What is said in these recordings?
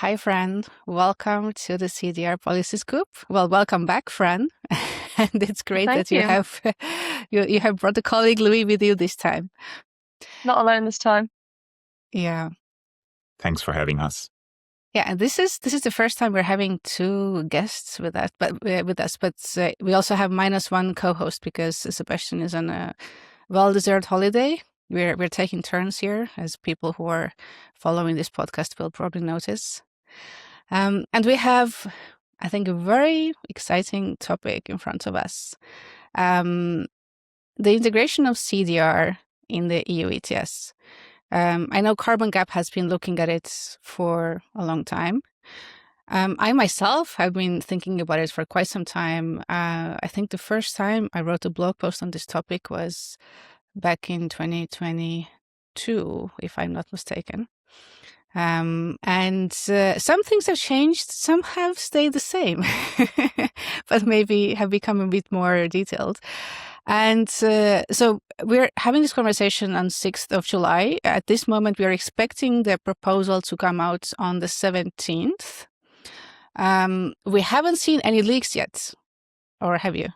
Hi, Fran. Welcome to the CDR Policy Scoop. Well, welcome back, Fran. And it's great Thank that you you. have you have brought a colleague Louis with you this time. Not alone this time. Yeah. Thanks for having us. Yeah, and this is the first time we're having two guests with us, but we also have -1 co-host because Sebastian is on a well-deserved holiday. We're taking turns here, as people who are following this podcast will probably notice. And we have, I think, a very exciting topic in front of us. The integration of CDR in the EU ETS. I know Carbon Gap has been looking at it for a long time. I myself have been thinking about it for quite some time. I think the first time I wrote a blog post on this topic was back in 2022, if I'm not mistaken. And some things have changed, some have stayed the same, but maybe have become a bit more detailed. And so we're having this conversation on 6th of July. At this moment, we are expecting the proposal to come out on the 17th. We haven't seen any leaks yet, or have you?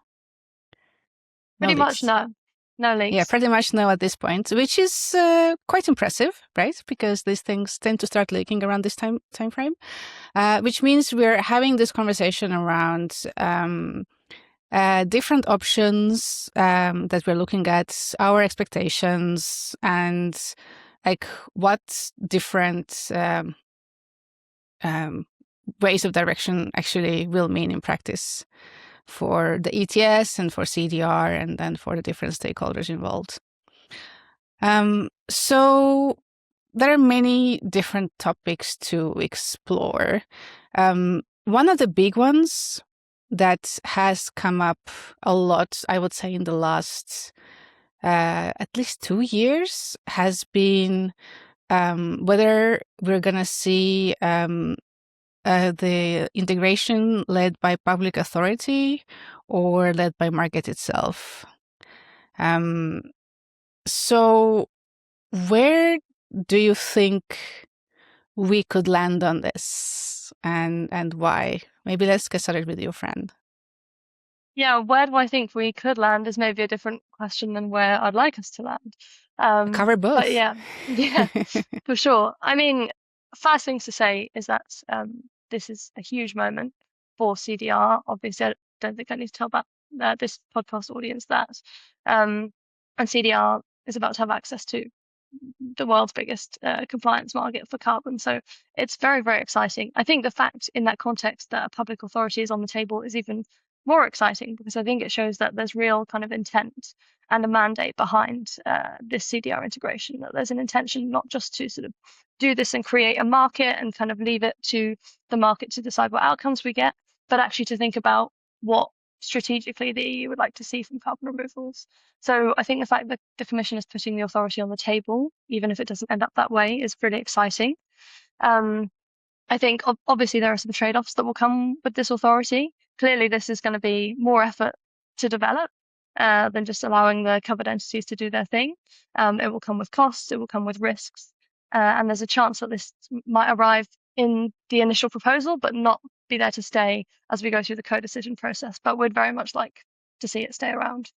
Pretty much no. No leaks. Yeah, pretty much no at this point, which is quite impressive, right? Because these things tend to start leaking around this time frame, which means we're having this conversation around different options that we're looking at, our expectations, and like what different ways of direction actually will mean in practice for the ETS and for CDR and then for the different stakeholders involved. So there are many different topics to explore. One of the big ones that has come up a lot, I would say, in the last at least 2 years has been whether we're going to see the integration led by public authority or led by market itself. So where do you think we could land on this and why? Maybe let's get started with your friend. Yeah, where do I think we could land is maybe a different question than where I'd like us to land. Cover both. But yeah, for sure. I mean, first things to say is that this is a huge moment for CDR. Obviously, I don't think I need to tell about this podcast audience that. And CDR is about to have access to the world's biggest compliance market for carbon. So it's very, very exciting. I think the fact in that context that a public authority is on the table is even more exciting because I think it shows that there's real kind of intent and a mandate behind this CDR integration, that there's an intention not just to sort of do this and create a market and kind of leave it to the market to decide what outcomes we get, but actually to think about what strategically the EU would like to see from carbon removals. So I think the fact that the Commission is putting the authority on the table, even if it doesn't end up that way, is really exciting. I think obviously there are some trade-offs that will come with this authority. Clearly, this is going to be more effort to develop than just allowing the covered entities to do their thing. It will come with costs, it will come with risks, and there's a chance that this might arrive in the initial proposal, but not be there to stay as we go through the co-decision process. But we'd very much like to see it stay around.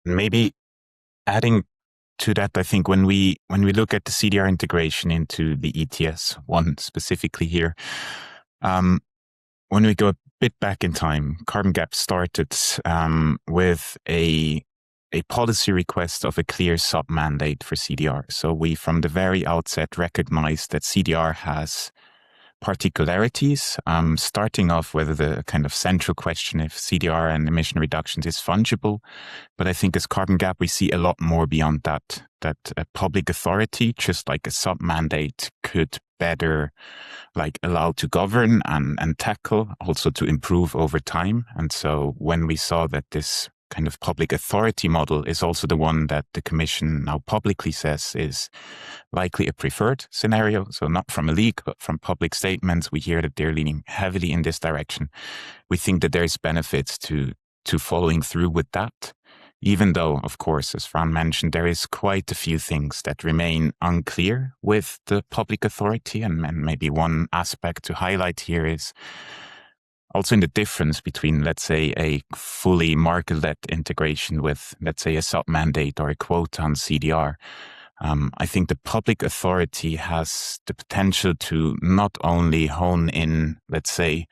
Maybe adding to that, I think when we look at the CDR integration into the ETS one specifically here, when we go a bit back in time, Carbon Gap started with a policy request of a clear sub-mandate for CDR. So we, from the very outset, recognized that CDR has particularities, starting off with the kind of central question if CDR and emission reductions is fungible. But I think as Carbon Gap, we see a lot more beyond that a public authority, just like a sub-mandate, could better allow to govern and tackle, also to improve over time. And so when we saw that this kind of public authority model is also the one that the Commission now publicly says is likely a preferred scenario. So not from a leak, but from public statements, we hear that they're leaning heavily in this direction. We think that there's benefits to following through with that. even though, of course, as Fran mentioned, there is quite a few things that remain unclear with the public authority. And maybe one aspect to highlight here is also in the difference between, let's say, a fully market-led integration with, let's say, a sub-mandate or a quota on CDR. I think the public authority has the potential to not only hone in, let's say,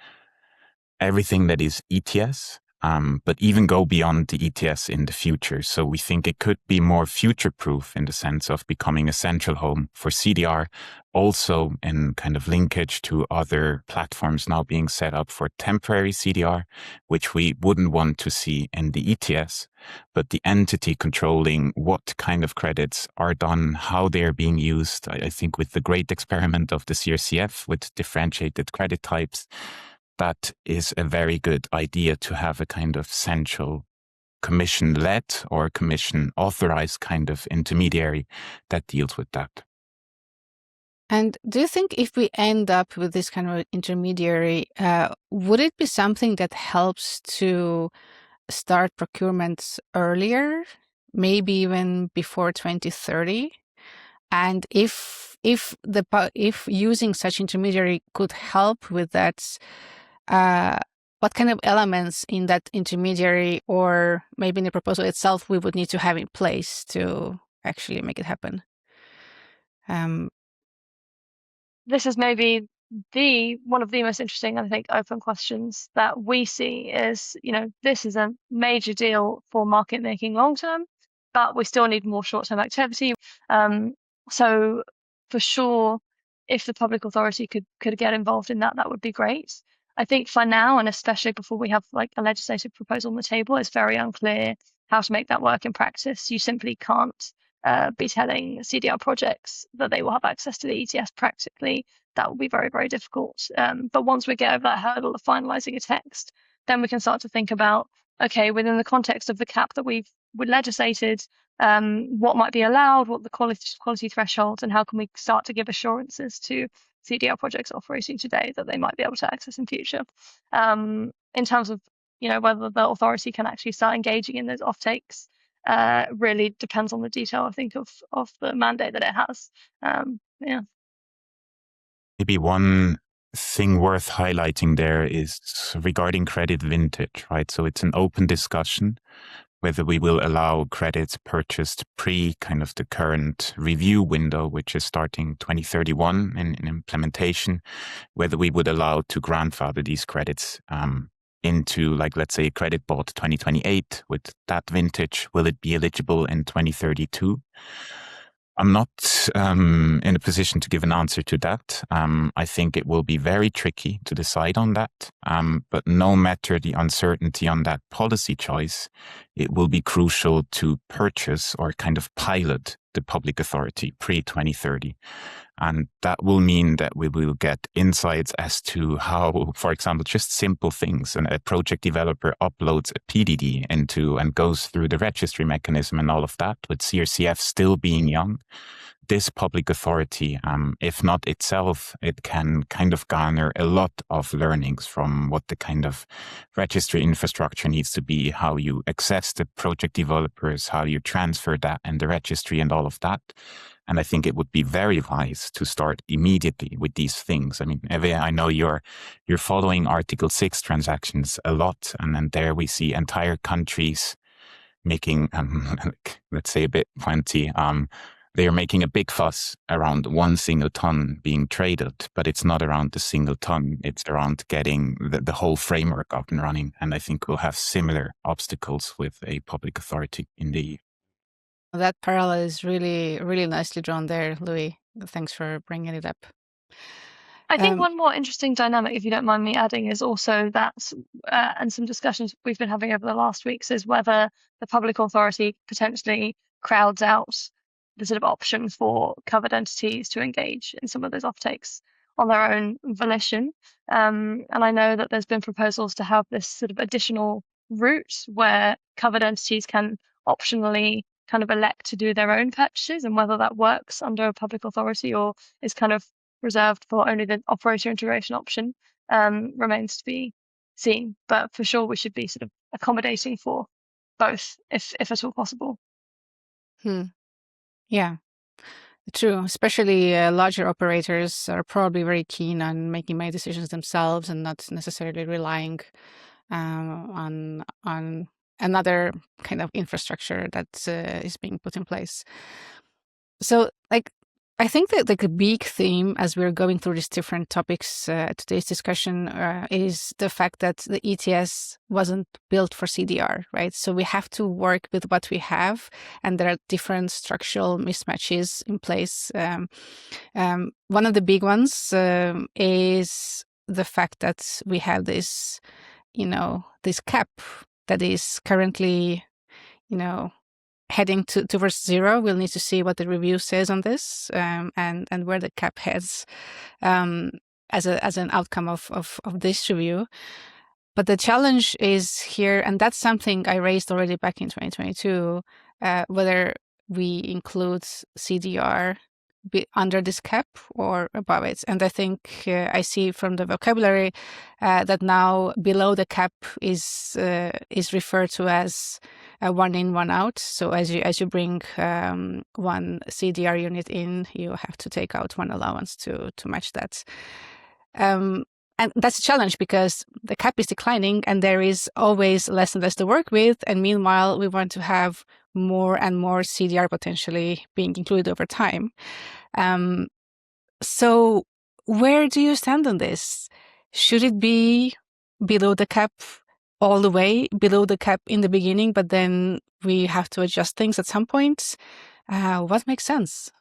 everything that is ETS, but even go beyond the ETS in the future. So we think it could be more future-proof in the sense of becoming a central home for CDR, also in kind of linkage to other platforms now being set up for temporary CDR, which we wouldn't want to see in the ETS, but the entity controlling what kind of credits are done, how they're being used. I think with the great experiment of the CRCF with differentiated credit types, that is a very good idea to have a kind of central commission-led or commission-authorized kind of intermediary that deals with that. And do you think if we end up with this kind of intermediary, would it be something that helps to start procurements earlier, maybe even before 2030? And if using such intermediary could help with that, what kind of elements in that intermediary or maybe in the proposal itself we would need to have in place to actually make it happen? This is maybe one of the most interesting, I think, open questions that we see is, this is a major deal for market making long term, but we still need more short term activity. So for sure, if the public authority could get involved in that, that would be great. I think for now, and especially before we have like a legislative proposal on the table, it's very unclear how to make that work in practice. You simply can't be telling CDR projects that they will have access to the ETS practically. That will be very, very difficult. But once we get over that hurdle of finalizing a text, then we can start to think about, okay, within the context of the cap that we've legislated, what might be allowed, what the quality thresholds, and how can we start to give assurances to CDR projects operating today that they might be able to access in future. In terms of, whether the authority can actually start engaging in those offtakes, really depends on the detail, I think, of the mandate that it has. Maybe one thing worth highlighting there is regarding credit vintage, right? So it's an open discussion whether we will allow credits purchased pre kind of the current review window, which is starting 2031 in implementation, whether we would allow to grandfather these credits into, like, let's say, credit bought 2028 with that vintage. Will it be eligible in 2032? I'm not in a position to give an answer to that. I think it will be very tricky to decide on that. But no matter the uncertainty on that policy choice, it will be crucial to purchase or kind of pilot the public authority pre-2030. And that will mean that we will get insights as to how, for example, just simple things, and a project developer uploads a PDD into and goes through the registry mechanism and all of that, with CRCF still being young. This public authority, if not itself, it can kind of garner a lot of learnings from what the kind of registry infrastructure needs to be, how you access the project developers, how you transfer that and the registry and all of that. And I think it would be very wise to start immediately with these things. I mean, Eve, I know you're following Article 6 transactions a lot, and then there we see entire countries making, let's say a bit pointy, they are making a big fuss around one single ton being traded, but it's not around the single ton. It's around getting the whole framework up and running. And I think we'll have similar obstacles with a public authority in the EU. That parallel is really, really nicely drawn there, Louis. Thanks for bringing it up. I think one more interesting dynamic, if you don't mind me adding, is also that, and some discussions we've been having over the last weeks, is whether the public authority potentially crowds out the sort of option for covered entities to engage in some of those offtakes on their own volition. And I know that there's been proposals to have this sort of additional route where covered entities can optionally kind of elect to do their own purchases, and whether that works under a public authority or is kind of reserved for only the operator integration option remains to be seen. But for sure, we should be sort of accommodating for both, if at all possible. Yeah, true. Especially larger operators are probably very keen on making many decisions themselves and not necessarily relying on another kind of infrastructure that is being put in place. So, I think that a big theme as we're going through these different topics today's discussion is the fact that the ETS wasn't built for CDR, right? So we have to work with what we have, and there are different structural mismatches in place. One of the big ones is the fact that we have this, this cap that is currently, heading towards zero. We'll need to see what the review says on this, and where the cap heads as an outcome of this review. But the challenge is here, and that's something I raised already back in 2022, whether we include CDR under this cap or above it. And I think I see from the vocabulary that now below the cap is referred to as one in, one out. So as you bring one CDR unit in, you have to take out one allowance to match that. And that's a challenge because the cap is declining and there is always less and less to work with. And meanwhile, we want to have more and more CDR potentially being included over time. So where do you stand on this? Should it be below the cap all the way, below the cap in the beginning, but then we have to adjust things at some point? What makes sense?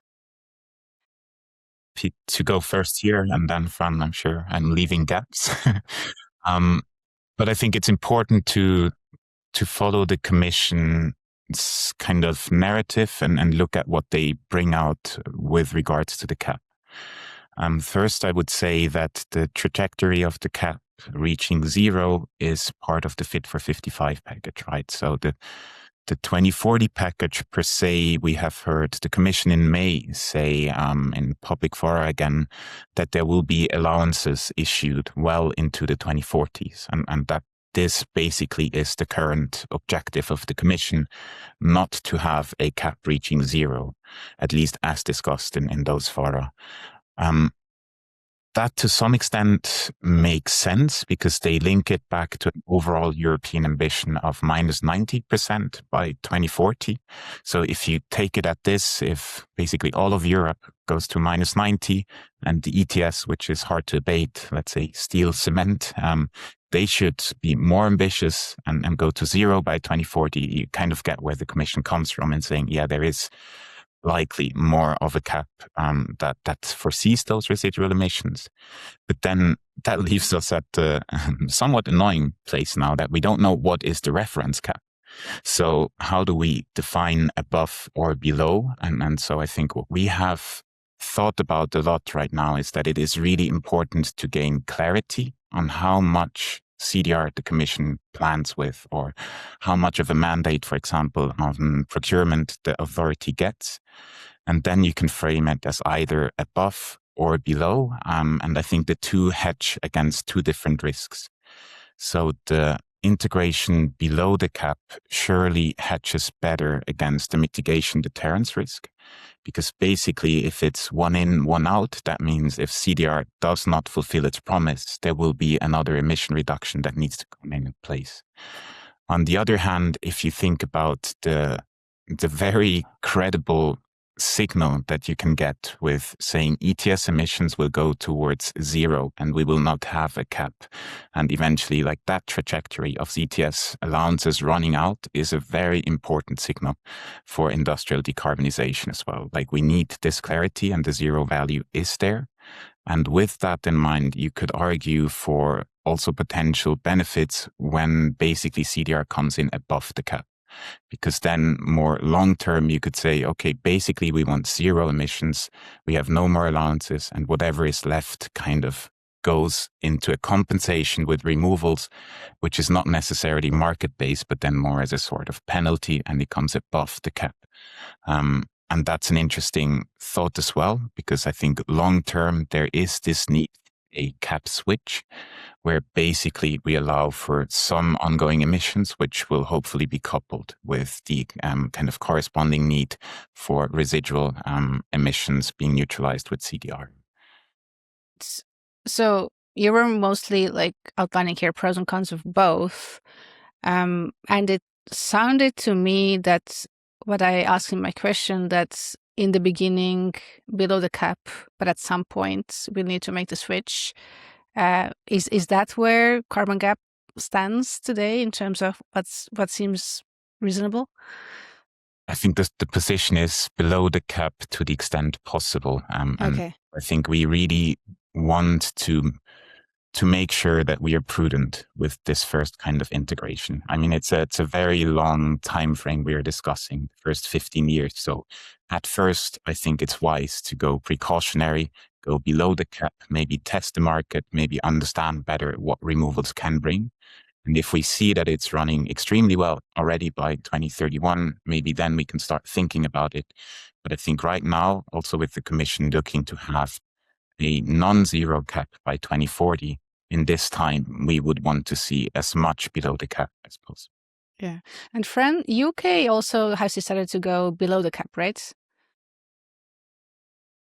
To go first here and then Fran, I'm sure I'm leaving gaps. But I think it's important to follow the Commission's kind of narrative and look at what they bring out with regards to the cap. First, I would say that the trajectory of the cap reaching zero is part of the Fit for 55 package, right? So the 2040 package per se, we have heard the Commission in May say in public fora again that there will be allowances issued well into the 2040s, and that this basically is the current objective of the Commission, not to have a cap reaching zero, at least as discussed in those fora. That to some extent makes sense because they link it back to an overall European ambition of minus 90% by 2040. So if you take it at this, if basically all of Europe goes to minus 90 and the ETS, which is hard to abate, let's say steel, cement, they should be more ambitious and go to zero by 2040. You kind of get where the Commission comes from in saying, yeah, there is likely more of a cap that foresees those residual emissions. But then that leaves us at the somewhat annoying place now that we don't know what is the reference cap. So how do we define above or below? And so I think what we have thought about a lot right now is that it is really important to gain clarity on how much CDR the Commission plans with, or how much of a mandate, for example, on procurement the authority gets. And then you can frame it as either above or below. And I think the two hedge against two different risks. So the integration below the cap surely hedges better against the mitigation deterrence risk. Because basically, if it's one in, one out, that means if CDR does not fulfill its promise, there will be another emission reduction that needs to come in place. On the other hand, if you think about the very credible signal that you can get with saying ETS emissions will go towards zero and we will not have a cap, and eventually like that trajectory of ETS allowances running out is a very important signal for industrial decarbonization as well. Like we need this clarity and the zero value is there. And with that in mind, you could argue for also potential benefits when basically CDR comes in above the cap. Because then more long-term, you could say, okay, basically we want zero emissions. We have no more allowances and whatever is left kind of goes into a compensation with removals, which is not necessarily market-based, but then more as a sort of penalty and it comes above the cap. And that's an interesting thought as well, because I think long-term there is this need, a cap switch, where basically we allow for some ongoing emissions, which will hopefully be coupled with the kind of corresponding need for residual emissions being neutralized with CDR. So you were mostly like outlining here pros and cons of both. And it sounded to me that what I asked in my question, that in the beginning, below the cap, but at some point we'll need to make the switch. Is that where carbon gap stands today in terms of what seems reasonable? I think the position is below the cap to the extent possible. And Okay. I think we really want to make sure that we are prudent with this first kind of integration. I mean, it's a very long time frame we are discussing, the first 15 years. So at first, I think it's wise to go precautionary, go below the cap, maybe test the market, maybe understand better what removals can bring. And if we see that it's running extremely well already by 2031, maybe then we can start thinking about it. But I think right now, also with the Commission looking to have a non-zero cap by 2040, in this time, we would want to see as much below the cap as possible. Yeah. And UK also has decided to go below the cap, right?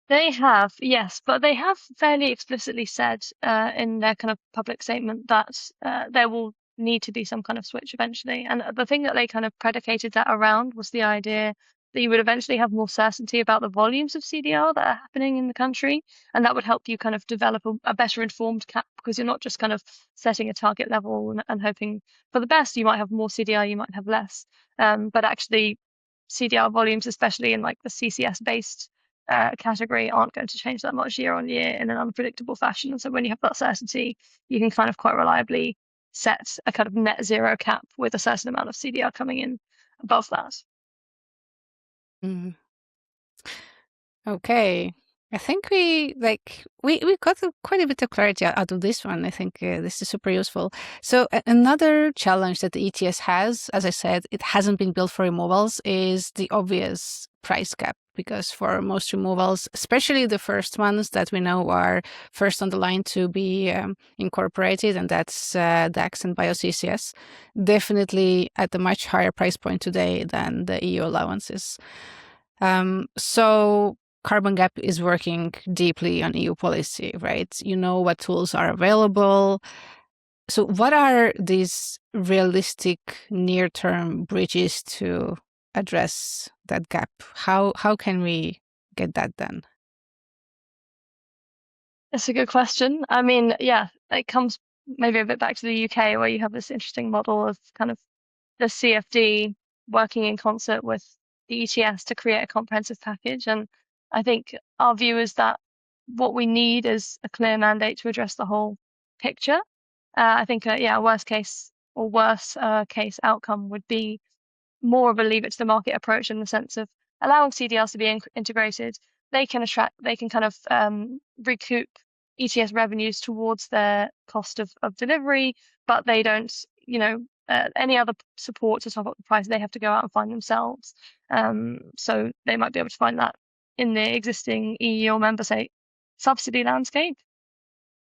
They have, yes, but they have fairly explicitly said in their kind of public statement that there will need to be some kind of switch eventually. And the thing that they kind of predicated that around was the idea that you would eventually have more certainty about the volumes of CDR that are happening in the country. And that would help you kind of develop a better informed cap, because you're not just kind of setting a target level and hoping for the best. You might have more CDR, you might have less. But actually, CDR volumes, especially in like the CCS based category, aren't going to change that much year on year in an unpredictable fashion. And so when you have that certainty, you can kind of quite reliably set a kind of net zero cap with a certain amount of CDR coming in above that. Mm. Okay. I think we got quite a bit of clarity out of this one. I think this is super useful. So another challenge that the ETS has, as I said, it hasn't been built for removals, is the obvious price gap. Because for most removals, especially the first ones that we know are first on the line to be incorporated, and that's DAX and BioCCS, definitely at a much higher price point today than the EU allowances. So carbon gap is working deeply on EU policy, right? You know what tools are available. So what are these realistic near-term bridges to address that gap? How can we get that done? That's a good question. I mean, yeah, it comes maybe a bit back to the UK, where you have this interesting model of kind of the CfD working in concert with the ETS to create a comprehensive package. And I think our view is that what we need is a clear mandate to address the whole picture. I think, a worst case or worse case outcome would be more of a leave it to the market approach, in the sense of allowing CDRs to be integrated. They can kind of recoup ETS revenues towards their cost of delivery, but they don't, any other support to top up the price, they have to go out and find themselves. So they might be able to find that in the existing EU or member state subsidy landscape,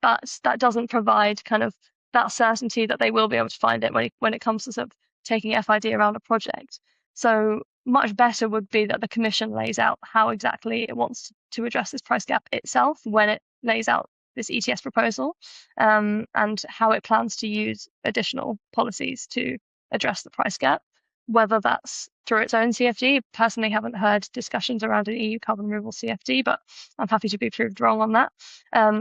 but that doesn't provide kind of that certainty that they will be able to find it when it comes to sort of taking FID around a project. So much better would be that the Commission lays out how exactly it wants to address this price gap itself when it lays out this ETS proposal, and how it plans to use additional policies to address the price gap, whether that's through its own CfD. Personally, haven't heard discussions around an EU carbon removal CfD, but I'm happy to be proved wrong on that.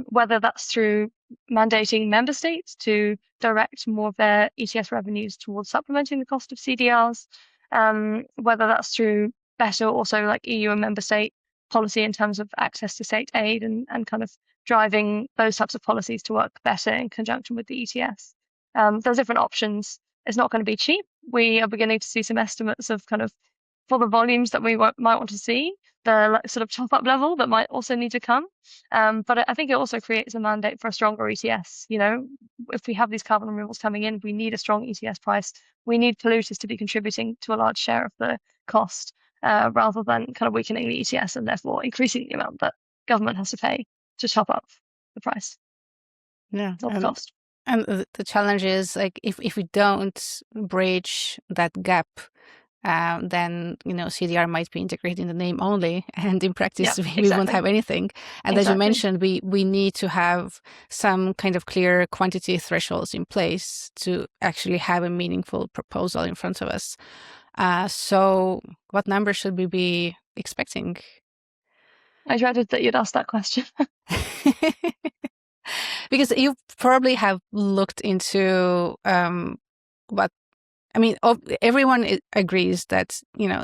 Whether that's through mandating member states to direct more of their ETS revenues towards supplementing the cost of CDRs, whether that's through better also like EU and member state policy in terms of access to state aid and kind of driving those types of policies to work better in conjunction with the ETS. There's different options. It's not going to be cheap. We are beginning to see some estimates of kind of, for the volumes that we might want to see, the sort of top up level that might also need to come. But I think it also creates a mandate for a stronger ETS. If we have these carbon removals coming in, we need a strong ETS price. We need polluters to be contributing to a large share of the cost, rather than kind of weakening the ETS and therefore increasing the amount that government has to pay to top up the price. Yeah, or the cost. And the challenge is like if we don't bridge that gap, then CDR might be integrated in the name only, and in practice we won't have anything. And as you mentioned, we need to have some kind of clear quantity thresholds in place to actually have a meaningful proposal in front of us. So what number should we be expecting? I dreaded that you'd ask that question. Because you probably have looked into everyone agrees that,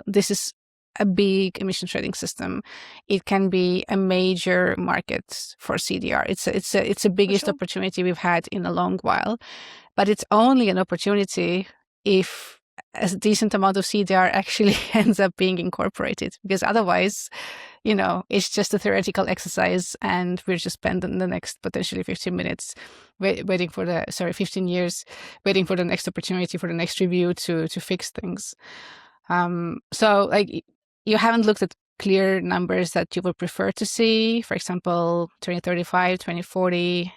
this is a big emission trading system. It can be a major market for CDR. It's the biggest opportunity we've had in a long while, but it's only an opportunity if a decent amount of CDR actually ends up being incorporated, because otherwise, it's just a theoretical exercise, and we're just spending the next potentially 15 minutes waiting for 15 years waiting for the next opportunity, for the next review to fix things. So like, you haven't looked at clear numbers that you would prefer to see, for example, 2035, 2040?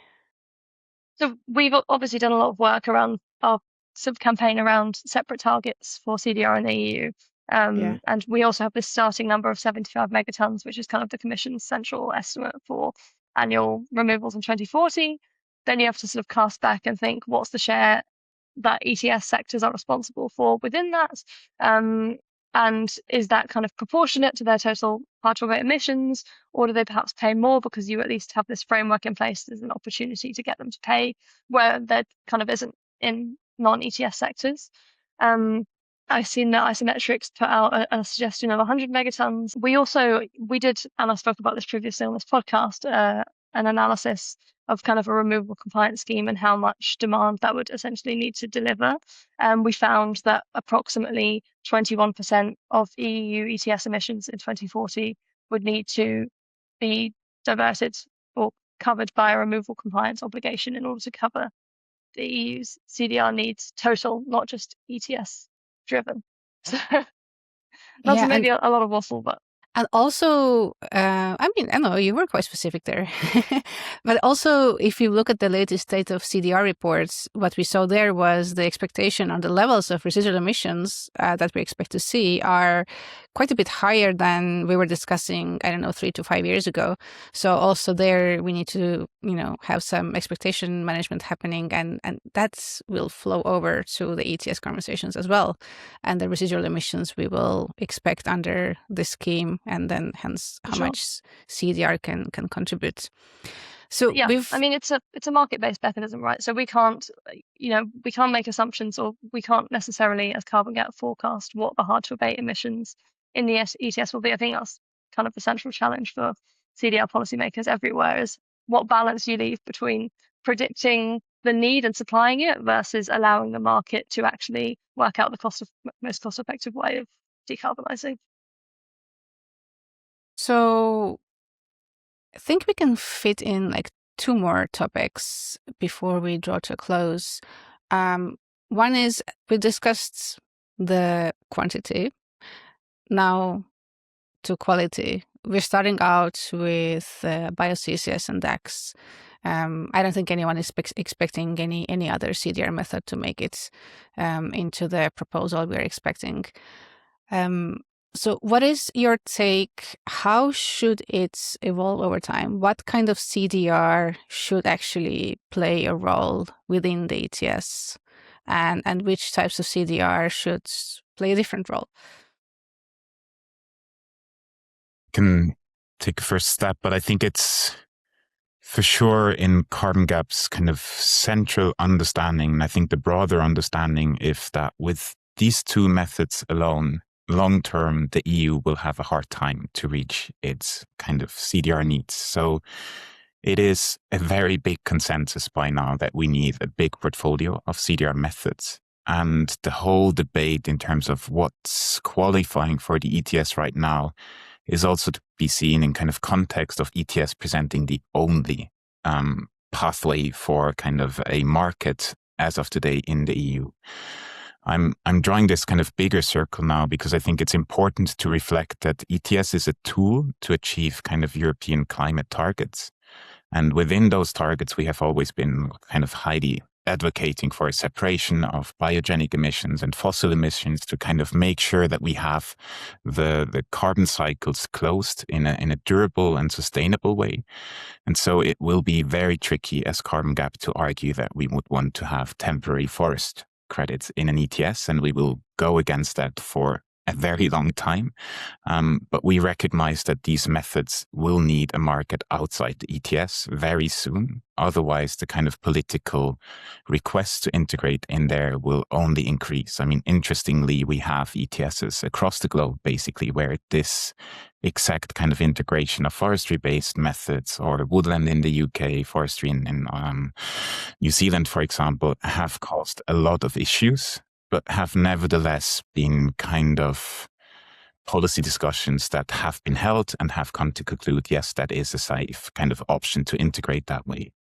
So we've obviously done a lot of work around our sort of campaign around separate targets for CDR in the EU. And we also have this starting number of 75 megatons, which is kind of the Commission's central estimate for annual removals in 2040. Then you have to sort of cast back and think, what's the share that ETS sectors are responsible for within that? And is that kind of proportionate to their total hard-to-abate emissions, or do they perhaps pay more because you at least have this framework in place? There's an opportunity to get them to pay where there kind of isn't in non-ETS sectors. I've seen that Isometrics put out a suggestion of 100 megatons. We did, and I spoke about this previously on this podcast, an analysis of kind of a removal compliance scheme and how much demand that would essentially need to deliver. We found that approximately 21% of EU ETS emissions in 2040 would need to be diverted or covered by a removal compliance obligation in order to cover the EU's CDR needs total, not just ETS driven. So that's maybe a lot of waffle, but. And also, I know you were quite specific there. But also, if you look at the latest state of CDR reports, what we saw there was the expectation on the levels of residual emissions that we expect to see are quite a bit higher than we were discussing, 3 to 5 years ago. So also there, we need to, have some expectation management happening, and that will flow over to the ETS conversations as well. And the residual emissions we will expect under this scheme, and then hence how much CDR can contribute. So it's a market-based mechanism, right? So we can't make assumptions, or we can't necessarily, as Carbon Gap, forecast what the hard-to-abate emissions in the ETS will be. I think that's kind of the central challenge for CDR policymakers everywhere, is what balance you leave between predicting the need and supplying it versus allowing the market to actually work out the most cost-effective way of decarbonising. So I think we can fit in like 2 more topics before we draw to a close. One is, we discussed the quantity. Now to quality. We're starting out with BioCCS and DAX. I don't think anyone is expecting any other CDR method to make it into the proposal we're expecting. So what is your take? How should it evolve over time? What kind of CDR should actually play a role within the ETS? And which types of CDR should play a different role? Can take a first step, but I think it's for sure in Carbon Gap's kind of central understanding, and I think the broader understanding, is that with these 2 methods alone, long term, the EU will have a hard time to reach its kind of CDR needs. So it is a very big consensus by now that we need a big portfolio of CDR methods. And the whole debate in terms of what's qualifying for the ETS right now is also to be seen in kind of context of ETS presenting the only pathway for kind of a market as of today in the EU. I'm drawing this kind of bigger circle now because I think it's important to reflect that ETS is a tool to achieve kind of European climate targets. And within those targets, we have always been kind of highly advocating for a separation of biogenic emissions and fossil emissions to kind of make sure that we have the carbon cycles closed in a durable and sustainable way. And so it will be very tricky as Carbon Gap to argue that we would want to have temporary forest credits in an ETS, and we will go against that for a very long time. But we recognize that these methods will need a market outside the ETS very soon. Otherwise, the kind of political requests to integrate in there will only increase. I mean, interestingly, we have ETSs across the globe, basically, where this exact kind of integration of forestry-based methods, or woodland in the UK, forestry in New Zealand, for example, have caused a lot of issues, but have nevertheless been kind of policy discussions that have been held and have come to conclude, yes, that is a safe kind of option to integrate that way.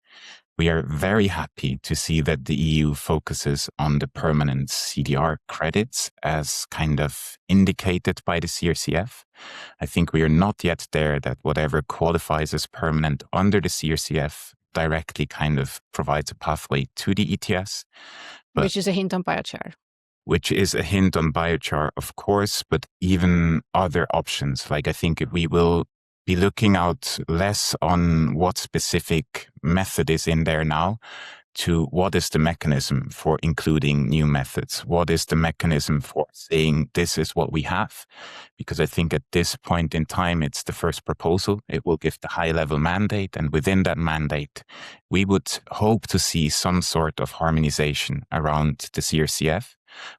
We are very happy to see that the EU focuses on the permanent CDR credits as kind of indicated by the CRCF. I think we are not yet there that whatever qualifies as permanent under the CRCF directly kind of provides a pathway to the ETS. Which is a hint on biochar. Which is a hint on biochar, of course, but even other options. Like, I think we will be looking out less on what specific method is in there now to what is the mechanism for including new methods? What is the mechanism for saying this is what we have? Because I think at this point in time, it's the first proposal. It will give the high-level mandate, and within that mandate, we would hope to see some sort of harmonization around the CRCF.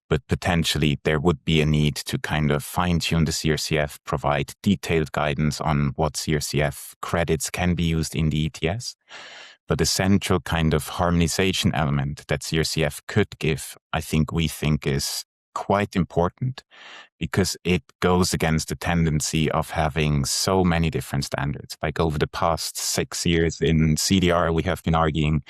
But potentially there would be a need to kind of fine-tune the CRCF, provide detailed guidance on what CRCF credits can be used in the ETS. But the central kind of harmonization element that CRCF could give, we think is quite important, because it goes against the tendency of having so many different standards. Like, over the past 6 years in CDR, we have been arguing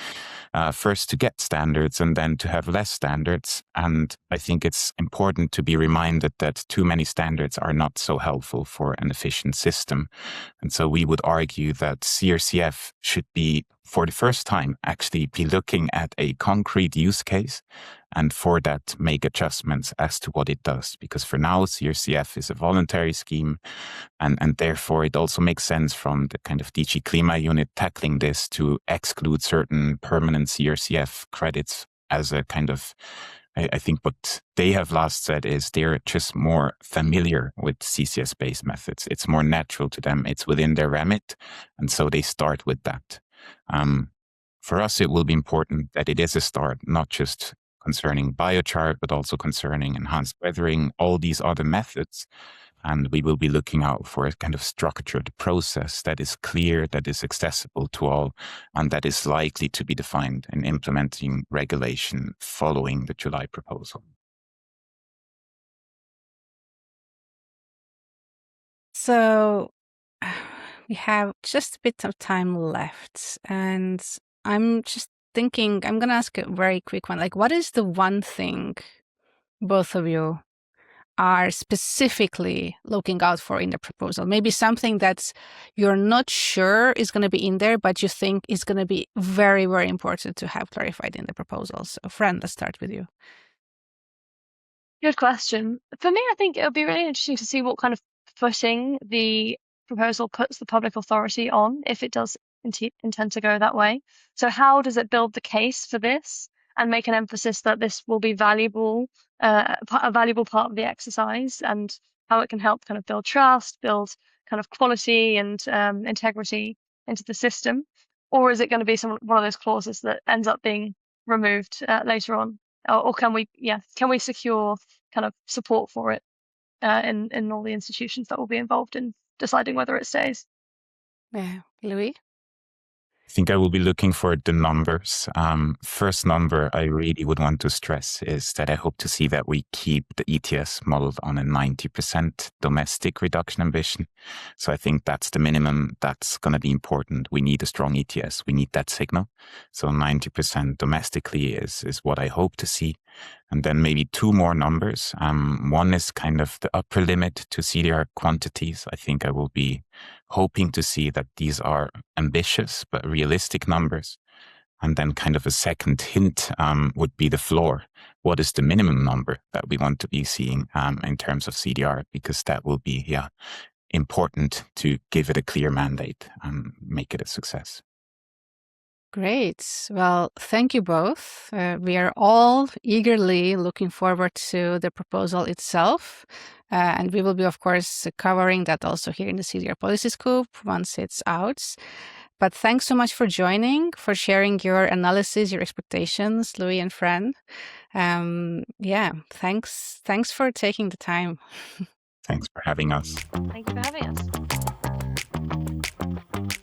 first to get standards and then to have less standards. And I think it's important to be reminded that too many standards are not so helpful for an efficient system. And so we would argue that CRCF should be, for the first time, actually be looking at a concrete use case, and for that make adjustments as to what it does. Because for now, CRCF is a voluntary scheme, and therefore it also makes sense from the kind of DG Klima unit tackling this to exclude certain permanent CRCF credits as a kind of, I think what they have last said is they're just more familiar with CCS-based methods. It's more natural to them. It's within their remit. And so they start with that. For us, it will be important that it is a start, not just concerning biochar, but also concerning enhanced weathering, all these other methods. And we will be looking out for a kind of structured process that is clear, that is accessible to all, and that is likely to be defined in implementing regulation following the July proposal. So we have just a bit of time left, and I'm just thinking, I'm going to ask a very quick one. Like, what is the one thing both of you are specifically looking out for in the proposal? Maybe something that you're not sure is going to be in there, but you think is going to be very, very important to have clarified in the proposal. So, Fran, let's start with you. Good question. For me, I think it'll be really interesting to see what kind of footing the proposal puts the public authority on, if it does intend to go that way. So how does it build the case for this and make an emphasis that this will be valuable, a valuable part of the exercise, and how it can help kind of build trust, build kind of quality and integrity into the system? Or is it going to be one of those clauses that ends up being removed later on? Or can we secure kind of support for it in all the institutions that will be involved in deciding whether it stays? Yeah, Louis? I think I will be looking for the numbers. First number I really would want to stress is that I hope to see that we keep the ETS modeled on a 90% domestic reduction ambition. So I think that's the minimum. That's going to be important. We need a strong ETS. We need that signal. So 90% domestically is what I hope to see. And then maybe two more numbers. One is kind of the upper limit to CDR quantities. I think I will be hoping to see that these are ambitious but realistic numbers. And then kind of a second hint would be the floor. What is the minimum number that we want to be seeing in terms of CDR? Because that will be important to give it a clear mandate and make it a success. Great. Well, thank you both. We are all eagerly looking forward to the proposal itself. And we will be, of course, covering that also here in the CDR Policy Scoop once it's out. But thanks so much for joining, for sharing your analysis, your expectations, Louis and Fran. Thanks for taking the time. Thanks for having us. Thank you for having us.